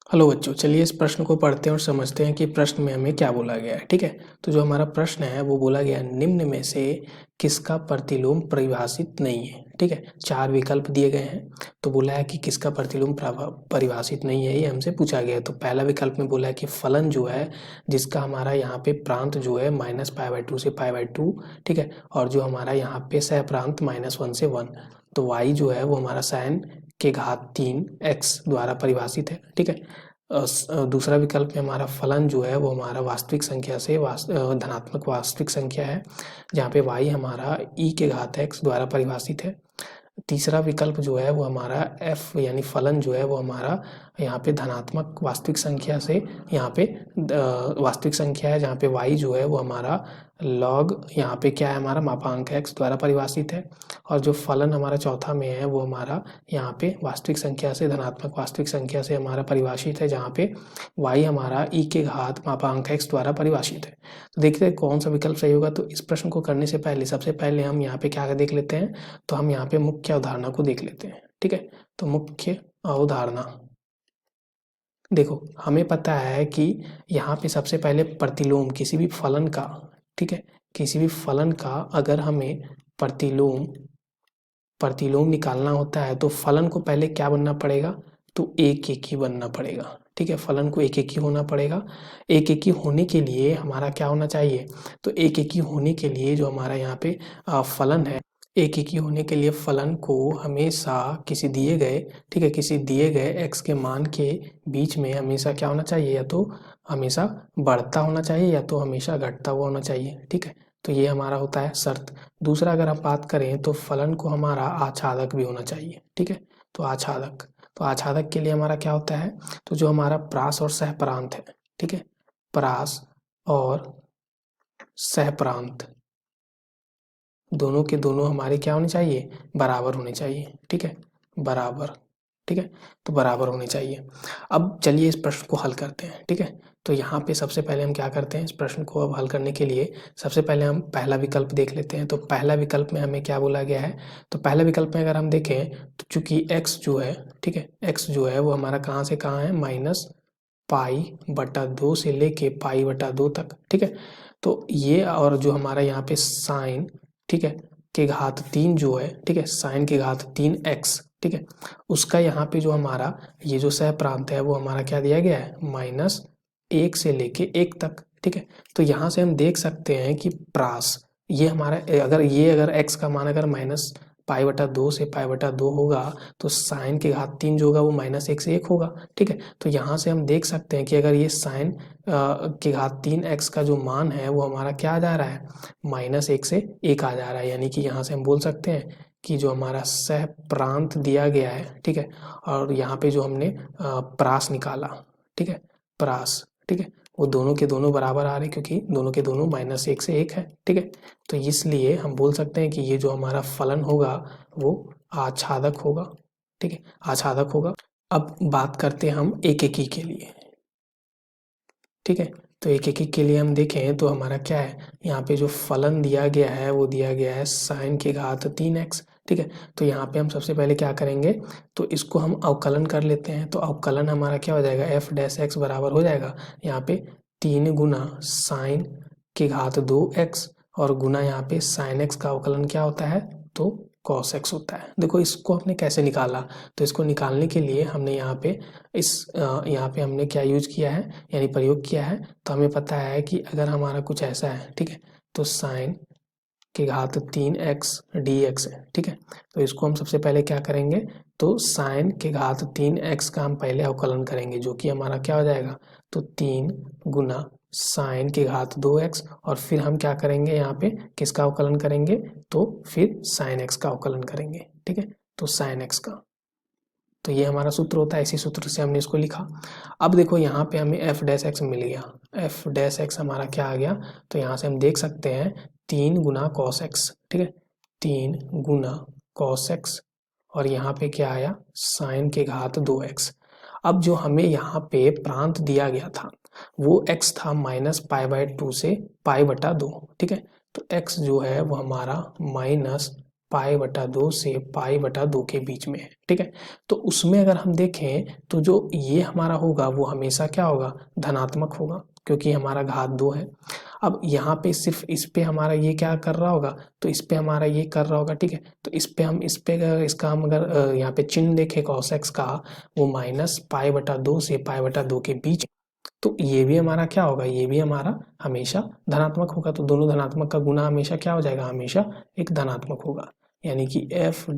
Hello बच्चों, चलिए इस प्रश्न को पढ़ते हैं और समझते हैं कि प्रश्न में हमें क्या बोला गया है। ठीक है, तो जो हमारा प्रश्न है वो बोला गया है, निम्न में से किसका प्रतिलोम परिभाषित नहीं है। ठीक है, 4 विकल्प दिए गए हैं, तो बोला है कि किसका प्रतिलोम परिभाषित नहीं है, ये हमसे पूछा गया है। तो पहला विकल्प में बोला है कि फलन जो है जिसका हमारा यहाँ पे प्रांत जो है -π/2 से π/2, ठीक है, और जो हमारा यहाँ पे सह प्रांत -1 से 1, तो y जो है वो हमारा sin के घात 3 x द्वारा परिभाषित है। ठीक है, दूसरा विकल्प में हमारा फलन जो है वो हमारा वास्तविक संख्या से धनात्मक वास्तविक संख्या है, जहाँ पे y हमारा e के घात x द्वारा परिभाषित है। तीसरा विकल्प जो है वो हमारा f यानी फलन जो है वो हमारा यहाँ पे धनात्मक वास्तविक संख्या से यहाँ पे वास्तविक संख्या है, जहाँ पे y जो है वो हमारा log यहाँ पे क्या है हमारा मापांक x द्वारा परिभाषित है। और जो फलन हमारा चौथा में है वो हमारा यहाँ पे वास्तविक संख्या से धनात्मक वास्तविक संख्या से हमारा परिभाषित है, जहाँ पे y हमारा e के घात मापांक x द्वारा परिभाषित है। तो देखते हैं कौन सा विकल्प सही होगा। तो इस प्रश्न को करने से पहले सबसे पहले हम यहाँ पे क्या देख लेते हैं, तो हम यहाँ पे मुख्य अवधारणा को देख लेते हैं। ठीक है, तो मुख्य अवधारणा देखो, हमें पता है कि यहाँ पे सबसे पहले प्रतिलोम किसी भी फलन का, ठीक है, किसी भी फलन का अगर हमें प्रतिलोम निकालना होता है तो फलन को पहले क्या बनना पड़ेगा, तो एक एक ही बनना पड़ेगा। ठीक है, फलन को एक एक ही होना पड़ेगा। एक एक ही होने के लिए हमारा क्या होना चाहिए, तो एक एक ही होने के लिए जो हमारा यहाँ पे फलन है, एक एक ही होने के लिए फलन को हमेशा किसी दिए गए, ठीक है, किसी दिए गए x के मान के बीच में हमेशा क्या होना चाहिए, या तो हमेशा बढ़ता होना चाहिए या तो हमेशा घटता हुआ होना चाहिए। ठीक है, तो ये हमारा होता है शर्त। दूसरा अगर हम बात करें तो फलन को हमारा आच्छादक भी होना चाहिए। ठीक है, तो आच्छादक के लिए हमारा क्या होता है, तो जो हमारा प्रास और सहप्रांत है, ठीक है, प्रास और सहप्रांत दोनों के दोनों हमारे क्या होने चाहिए, बराबर होने चाहिए। ठीक है, बराबर, ठीक है, तो बराबर होने चाहिए। अब चलिए इस प्रश्न को हल करते हैं। ठीक है, तो यहाँ पे सबसे पहले हम क्या करते हैं, इस प्रश्न को अब हल करने के लिए सबसे पहले हम पहला विकल्प देख लेते हैं। तो पहला विकल्प में हमें क्या बोला गया है, तो पहला विकल्प में अगर हम देखें तो चूंकि x जो है, ठीक है, x जो है वो हमारा कहाँ से कहाँ है, -π/2 से लेके π/2 तक। ठीक है, तो ये और जो हमारा यहाँ पे साइन, ठीक है, के घात 3 जो है, ठीक है, साइन के घात 3x, ठीक है, उसका यहाँ पे जो हमारा ये जो सह प्रांत है वो हमारा क्या दिया गया है, -1 से लेके 1 तक। ठीक है, तो यहाँ से हम देख सकते हैं कि प्रास ये हमारा अगर x का मान अगर -π/2 से π/2 होगा तो साइन के घात 3 जो होगा वो -1 से 1 होगा। ठीक है, तो यहाँ से हम देख सकते हैं कि अगर ये साइन के घात 3x का जो मान है वो हमारा क्या आ जा रहा है, -1 से 1 आ जा रहा है। यानी कि यहाँ से हम बोल सकते हैं कि जो हमारा सह प्रांत दिया गया है, ठीक है, और यहाँ पे जो हमने प्रास निकाला, ठीक है, प्रास, ठीक है, वो दोनों के दोनों बराबर आ रहे क्योंकि दोनों के दोनों -1 से 1 है। ठीक है, तो इसलिए हम बोल सकते हैं कि ये जो हमारा फलन होगा वो आच्छादक होगा। ठीक है, आच्छादक होगा। अब बात करते हैं हम एक एकी के लिए। ठीक है, तो एक एकी के लिए हम देखें तो हमारा क्या है, यहाँ पे जो फलन दिया गया है वो दिया गया है साइन के घात 3x। ठीक है, तो यहाँ पे हम सबसे पहले क्या करेंगे, तो इसको हम अवकलन कर लेते हैं। तो अवकलन हमारा क्या हो जाएगा, f' बराबर हो जाएगा यहाँ पे 3 गुना साइन के घात 2x और गुना यहाँ पे साइन x का अवकलन क्या होता है, तो cos x होता है। देखो इसको हमने कैसे निकाला, तो इसको निकालने के लिए हमने यहाँ पे हमने क्या यूज किया है, यानी प्रयोग किया है। तो हमें पता है कि अगर हमारा कुछ ऐसा है, ठीक है, तो साइन के घात 3x dx है। ठीक है, तो इसको हम सबसे पहले क्या करेंगे, तो साइन के घात 3x का हम पहले अवकलन करेंगे, जो कि हमारा क्या हो जाएगा, तो 3 गुना साइन के घात 2x और फिर हम क्या करेंगे, यहाँ पे किसका अवकलन करेंगे, तो फिर साइन x का अवकलन करेंगे। ठीक है, तो साइन x का, तो ये हमारा सूत्र होता है, इसी सूत्र से हमने इसको लिखा। अब देखो यहाँ पे हमें f' मिल गया, f' हमारा क्या आ गया, तो यहाँ से हम देख सकते हैं 3 गुना cos x। ठीक है, 3 गुना cos x और यहाँ पे क्या आया, साइन के घात 2x। अब जो हमें यहाँ पे प्रांत दिया गया था वो x था -π/2 से π/2। ठीक है, तो x जो है वो हमारा π/2 से π/2 के बीच में है, ठीक है। तो उसमें अगर हम देखें तो जो ये हमारा होगा वो हमेशा क्या होगा, धनात्मक होगा, क्योंकि हमारा घात 2 है। अब यहाँ पे सिर्फ इस पे हमारा ये क्या कर रहा होगा, तो इस पे हमारा ये कर रहा होगा, ठीक है। तो इस पे हम इसका हम अगर यहाँ पे चिन्ह देखें cos x का, वो -π/2 से π/2 के बीच, तो ये भी हमारा क्या होगा, ये भी हमारा हमेशा धनात्मक होगा। तो दोनों धनात्मक का गुना हमेशा क्या हो जाएगा, हमेशा एक धनात्मक होगा। यानी कि f'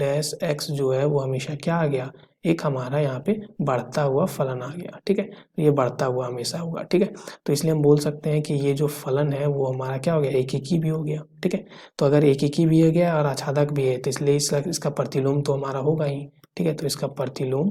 जो है वो हमेशा क्या आ गया, एक हमारा यहाँ पे बढ़ता हुआ फलन आ गया, ठीक है। तो ये बढ़ता हुआ हमेशा होगा, ठीक है। तो इसलिए हम बोल सकते हैं कि ये जो फलन है वो हमारा क्या हो गया, एकीकी भी हो गया, ठीक है। तो अगर एकीकी भी हो गया और आच्छादक भी है, तो इसलिए इसका प्रतिलोम तो हमारा होगा ही, ठीक है। तो इसका प्रतिलोम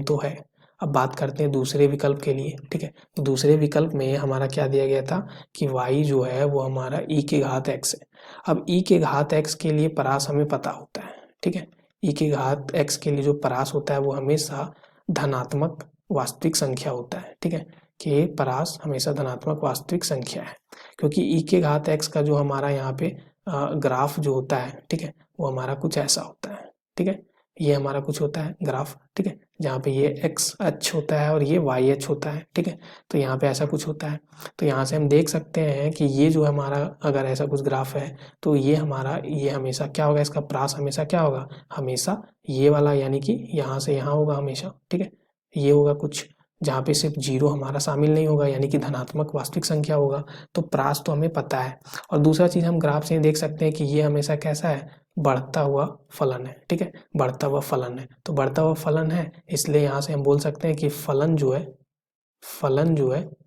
तो है। अब बात करते हैं दूसरे विकल्प के लिए, ठीक है। तो दूसरे विकल्प में हमारा क्या दिया गया था कि y जो है वो हमारा e की घात x है। अब e के घात x के लिए परास हमें पता होता है, ठीक है। e के घात x के लिए जो परास होता है वो हमेशा धनात्मक वास्तविक संख्या होता है, ठीक है। कि परास हमेशा धनात्मक वास्तविक संख्या है, क्योंकि e के घात x का जो हमारा यहाँ पे ग्राफ जो होता है, ठीक है, वो हमारा कुछ ऐसा होता है, ठीक है। ये हमारा कुछ होता है ग्राफ, ठीक है, जहाँ पे ये x अक्ष होता है और ये y अक्ष होता है, ठीक है। तो यहाँ पे ऐसा कुछ होता है। तो यहाँ से हम देख सकते हैं कि ये जो हमारा अगर ऐसा कुछ ग्राफ है तो ये हमारा ये हमेशा क्या होगा, इसका प्रास हमेशा क्या होगा, हमेशा ये वाला, यानी कि यहाँ से यहाँ होगा हमेशा, ठीक है। ये होगा कुछ जहाँ पे सिर्फ 0 हमारा शामिल नहीं होगा, यानी कि धनात्मक वास्तविक संख्या होगा। तो प्रास तो हमें पता है। और दूसरा चीज़ हम ग्राफ से देख सकते हैं कि ये हमेशा कैसा है, बढ़ता हुआ फलन है, ठीक है, बढ़ता हुआ फलन है। तो बढ़ता हुआ फलन है, इसलिए यहाँ से हम बोल सकते हैं कि फलन जो है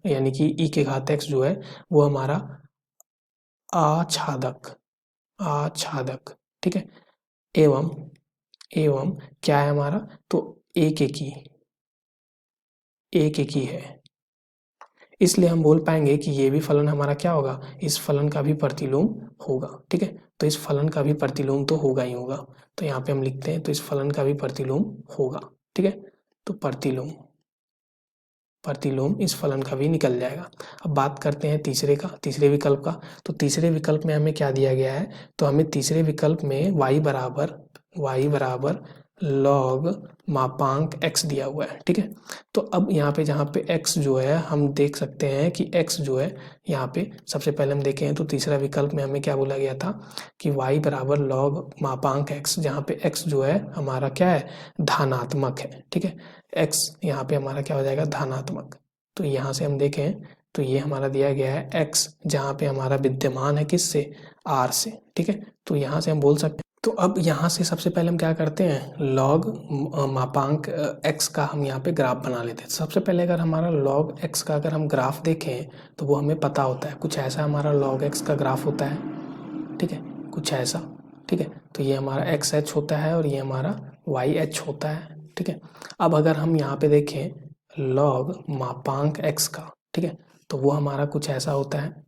यानी कि e के घात x जो है वो हमारा आच्छादक, ठीक है। एवं क्या है हमारा, तो एक ही है। इसलिए हम बोल पाएंगे कि ये भी फलन हमारा क्या होगा, इस फलन का भी प्रतिलोम होगा, ठीक है। तो इस फलन का भी प्रतिलोम तो होगा ही होगा। तो यहाँ पे हम लिखते हैं तो इस फलन का भी प्रतिलोम होगा, ठीक है। तो प्रतिलोम इस फलन का भी निकल जाएगा। अब बात करते हैं तीसरे विकल्प का। तो तीसरे विकल्प में हमें क्या दिया गया है, तो हमें तीसरे विकल्प में y बराबर log मापांक x दिया हुआ है, ठीक है। तो अब यहाँ पे जहाँ पे x जो है हम देख सकते हैं कि x जो है यहाँ पे सबसे पहले हम देखें तो तीसरा विकल्प में हमें क्या बोला गया था कि y बराबर log मापांक x, जहाँ पे x जो है हमारा क्या है, धनात्मक है, ठीक है। x यहाँ पे हमारा क्या हो जाएगा, धनात्मक। तो यहाँ से हम देखें तो ये हमारा दिया गया है x, जहाँ पे हमारा विद्यमान है किससे, r से, ठीक है। तो यहाँ से हम बोल सकते हैं। तो अब यहाँ से सबसे पहले हम क्या करते हैं, लॉग मापांक x का हम यहाँ पे ग्राफ बना लेते हैं। सबसे पहले अगर हमारा लॉग x का अगर हम ग्राफ देखें तो वो हमें पता होता है कुछ ऐसा हमारा लॉग x का ग्राफ होता है, ठीक है, कुछ ऐसा, ठीक है। तो ये हमारा x h होता है और ये हमारा y h होता है, ठीक है। अब अगर हम यहाँ पे देखें लॉग मापांक x का, ठीक है, तो वो हमारा कुछ ऐसा होता है।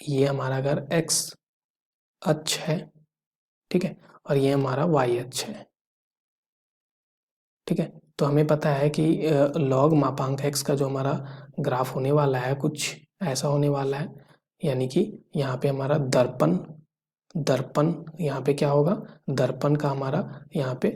ये हमारा अगर x अक्ष है, ठीक है, और ये हमारा y अक्ष है, ठीक है। तो हमें पता है कि लॉग मापांक x का जो हमारा ग्राफ होने वाला है कुछ ऐसा होने वाला है, यानी कि यहाँ पे हमारा दर्पण यहाँ पे क्या होगा, दर्पण का हमारा यहाँ पे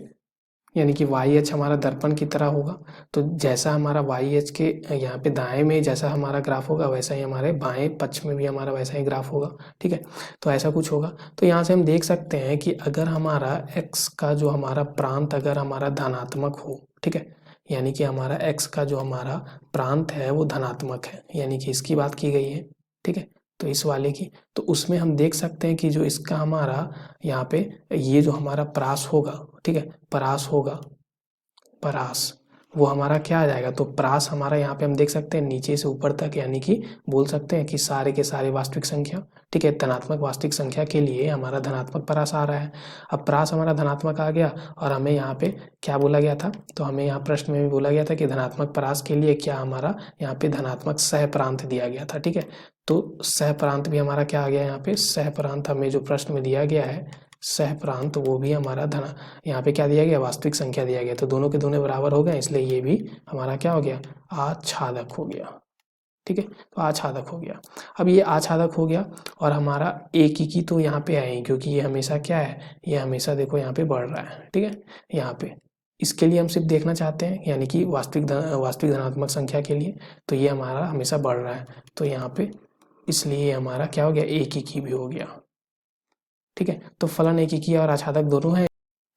यानी कि वाई एच हमारा दर्पण की तरह होगा। तो जैसा हमारा वाई एच के यहाँ पे दाएं में जैसा हमारा ग्राफ होगा वैसा ही हमारे बाएं पक्ष में भी हमारा वैसा ही ग्राफ होगा, ठीक है। तो ऐसा कुछ होगा। तो यहाँ से हम देख सकते हैं कि अगर हमारा x का जो हमारा प्रांत अगर हमारा धनात्मक हो, ठीक है, यानी कि हमारा x का जो हमारा प्रांत है वो धनात्मक है, यानी कि इसकी बात की गई है, ठीक है। तो इस वाले की, तो उसमें हम देख सकते हैं कि जो इसका हमारा यहाँ पे ये जो हमारा परास होगा, ठीक है, परास वो हमारा क्या आ जाएगा, तो परास हमारा यहाँ पे हम देख सकते हैं नीचे से ऊपर तक, यानी कि बोल सकते हैं कि सारे के सारे वास्तविक संख्या, ठीक है, धनात्मक वास्तविक संख्या के लिए हमारा धनात्मक परास आ रहा है। अब परास हमारा धनात्मक आ गया और हमें यहाँ पे क्या बोला गया था, तो हमें यहाँ प्रश्न में भी बोला गया था कि धनात्मक परास के लिए क्या हमारा यहाँ पे धनात्मक सहप्रांत दिया गया था, ठीक है। तो सहप्रांत भी हमारा क्या आ गया, यहाँ पे सहप्रांत हमें जो प्रश्न में दिया गया है सहप्रांत वो भी हमारा यहाँ पे क्या दिया गया, वास्तविक संख्या दिया गया। तो दोनों के दोनों बराबर हो गए, इसलिए ये भी हमारा क्या हो गया, आच्छादक हो गया, ठीक है, तो आच्छादक हो गया। अब ये आच्छादक हो गया और हमारा एकीकी तो यहाँ पे है ही, क्योंकि ये हमेशा क्या है, ये हमेशा देखो यहाँ पे बढ़ रहा है, ठीक है। यहाँ पे इसके लिए हम सिर्फ देखना चाहते हैं, यानी कि वास्तविक धनात्मक संख्या के लिए, तो ये हमारा हमेशा बढ़ रहा है, तो यहाँ पे इसलिए हमारा क्या हो गया, एकीकी भी हो गया, ठीक है। तो फलन एकीकी और आच्छादक दोनों है,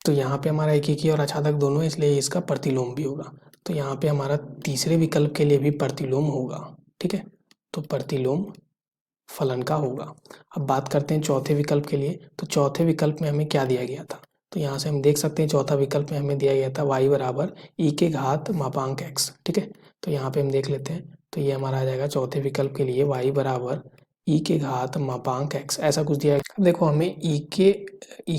तो यहाँ पे हमारा एकीकी और आच्छादक दोनों है, इसलिए इसका प्रतिलोम भी होगा। तो यहाँ पे हमारा तीसरे विकल्प के लिए भी प्रतिलोम होगा, ठीक है। तो प्रतिलोम फलन का होगा। अब बात करते हैं चौथे विकल्प के लिए। तो चौथे विकल्प में हमें क्या दिया गया था, तो यहाँ से हम देख सकते हैं चौथा विकल्प में हमें दिया गया था y बराबर e के घात मापांक x, ठीक है। तो यहाँ पे हम देख लेते हैं, तो ये हमारा आ जाएगा चौथे विकल्प के लिए y बराबर e के घात मापांक x, ऐसा कुछ दिया है। अब देखो हमें e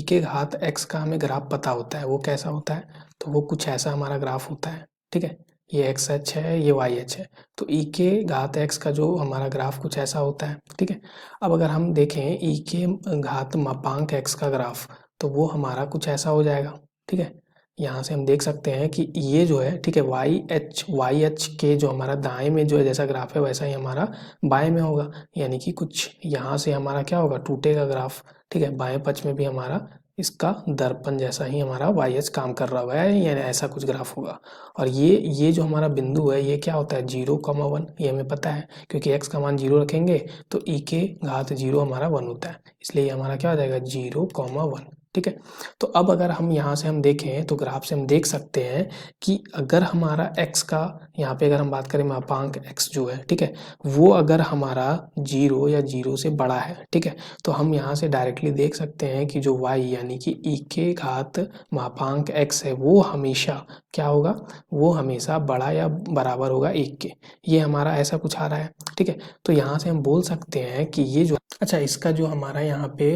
के घात x का हमें ग्राफ पता होता है, वो कैसा होता है, तो वो कुछ ऐसा हमारा ग्राफ होता है, ठीक है। ये एक्स एच है, ये वाई एच है, तो ई के घात एक्स का जो हमारा ग्राफ कुछ ऐसा होता है, ठीक है। अब अगर हम देखें ई के घात मापांक एक्स का ग्राफ, तो वो हमारा कुछ ऐसा हो जाएगा, ठीक है। यहाँ से हम देख सकते हैं कि ये जो है, ठीक है, वाई एच के जो हमारा दाएं में जो है जैसा ग्राफ है वैसा ही हमारा बाएं में होगा, यानी कि कुछ यहाँ से हमारा क्या होगा, टूटेगा ग्राफ, ठीक है। बाएं पक्ष में भी हमारा इसका दर्पण जैसा ही हमारा वाई एच काम कर रहा होगा, यानी ऐसा कुछ ग्राफ होगा। और ये जो हमारा बिंदु है ये क्या होता है, 0,1, ये हमें पता है, क्योंकि x का मान 0 रखेंगे तो e के घात 0 हमारा 1 होता है, इसलिए हमारा क्या हो जाएगा 0,1, ठीक है। तो अब अगर हम यहाँ से हम देखें तो ग्राफ से हम देख सकते हैं कि अगर हमारा x का यहाँ पे अगर हम बात करें मापांक x जो है, ठीक है, वो अगर हमारा 0 या 0 से बड़ा है, ठीक है, तो हम यहाँ से डायरेक्टली देख सकते हैं कि जो y यानी कि e के घात मापांक x है वो हमेशा क्या होगा, वो हमेशा बड़ा या बराबर होगा 1 के। ये हमारा ऐसा कुछ आ रहा है, ठीक है। तो यहाँ से हम बोल सकते हैं कि ये जो, अच्छा, इसका जो हमारा यहाँ पे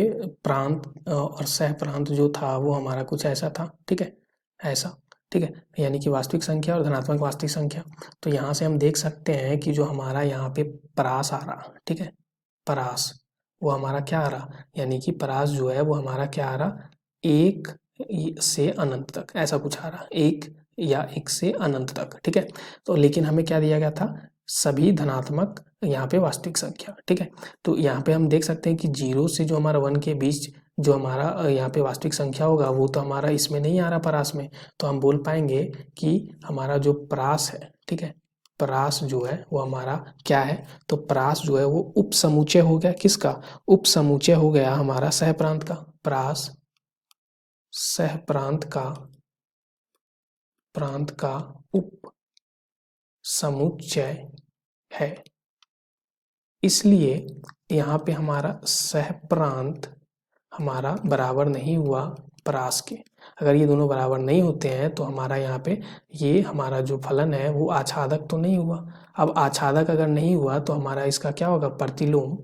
प्रांत और सह प्रांत जो था वो हमारा कुछ ऐसा था, ठीक है, ऐसा, ठीक है, यानी कि वास्तविक संख्या और धनात्मक वास्तविक संख्या। तो यहाँ से हम देख सकते हैं कि जो हमारा यहाँ पे परास आ रहा, ठीक है, परास वो हमारा क्या आ रहा, यानी कि परास जो है वो हमारा क्या आ रहा, 1 से अनंत तक, ऐसा कुछ आ रहा, 1 या 1 से अनंत तक, ठीक है। तो लेकिन हमें क्या दिया गया था, सभी धनात्मक यहाँ पे वास्तविक संख्या, ठीक है। तो यहाँ पे हम देख सकते हैं कि 0 से जो हमारा 1 के बीच जो हमारा यहाँ पे वास्तविक संख्या होगा वो तो हमारा इसमें नहीं आ रहा परास में, तो हम बोल पाएंगे कि हमारा जो परास है, ठीक है, परास जो है वो हमारा क्या है, तो परास जो है वो उप समुच्चय हो गया, किसका, उप समुच्चय हो गया हमारा सह प्रांत का, परास सह प्रांत का उप समुच्चय है। इसलिए यहाँ पे हमारा सह प्रांत हमारा बराबर नहीं हुआ परास के। अगर ये दोनों बराबर नहीं होते हैं तो हमारा यहाँ पे ये हमारा जो फलन है वो आच्छादक तो नहीं हुआ। अब आच्छादक अगर नहीं हुआ तो हमारा इसका क्या होगा, प्रतिलोम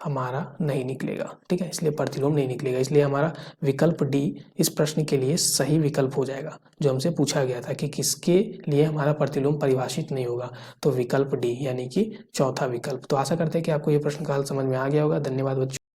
हमारा नहीं निकलेगा, ठीक है, इसलिए प्रतिलोम नहीं निकलेगा। इसलिए हमारा विकल्प डी इस प्रश्न के लिए सही विकल्प हो जाएगा, जो हमसे पूछा गया था कि किसके लिए हमारा प्रतिलोम परिभाषित नहीं होगा, तो विकल्प डी यानी कि चौथा विकल्प। तो आशा करते हैं कि आपको ये प्रश्न का हल समझ में आ गया होगा। धन्यवाद बच्चों।